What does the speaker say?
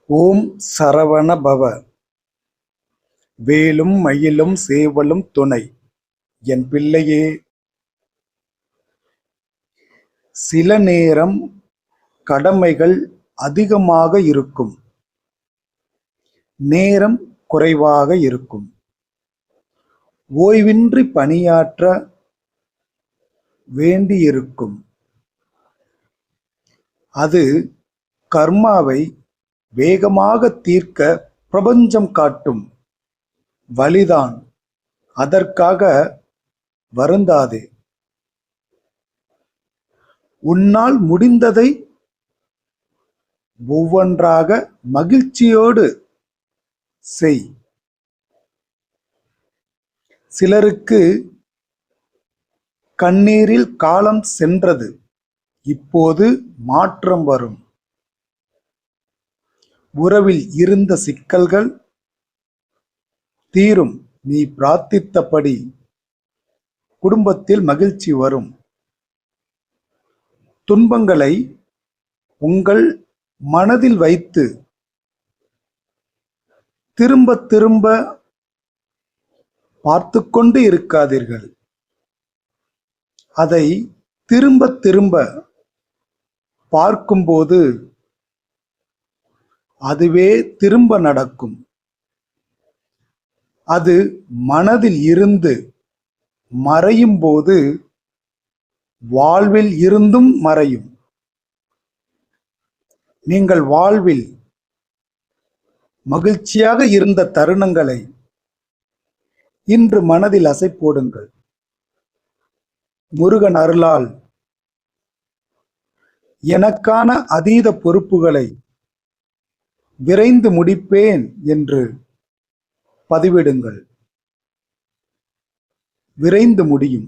ஓம் சரவண பவ. வேலும் மயிலும் சேவலும் துணை. என் பிள்ளையே, சில நேரம் கடமைகள் அதிகமாக இருக்கும், நேரம் குறைவாக இருக்கும். ஓய்வின்றி பணியாற்ற வேண்டியிருக்கும். அது கர்மாவை வேகமாக தீர்க்க பிரபஞ்சம் காட்டும் வழிதான். அதற்காக வருந்தாதே. உன்னால் முடிந்ததை ஒவ்வொன்றாக மகிழ்ச்சியோடு செய். சிலருக்கு கண்ணீரில் காலம் சென்றது, இப்போது மாற்றம் வரும். உறவில் இருந்த சிக்கல்கள் தீரும். நீ பிரார்த்தித்தபடி குடும்பத்தில் மகிழ்ச்சி வரும். துன்பங்களை உங்கள் மனதில் வைத்து திரும்ப திரும்ப பார்த்து கொண்டு இருக்காதீர்கள். அதை திரும்ப திரும்ப பார்க்கும்போது அதுவே திரும்ப நடக்கும். அது மனதில் இருந்து மறையும் போது வாழ்வில் இருந்தும் மறையும். நீங்கள் வாழ்வில் மகிழ்ச்சியாக இருந்த தருணங்களை இன்று மனதில் அசை போடுங்கள். முருகன் அருளால் எனக்கான அதீத பொறுப்புகளை விரைந்து முடிப்பேன் என்று பதிவிடுங்கள். விரைந்து முடியும்.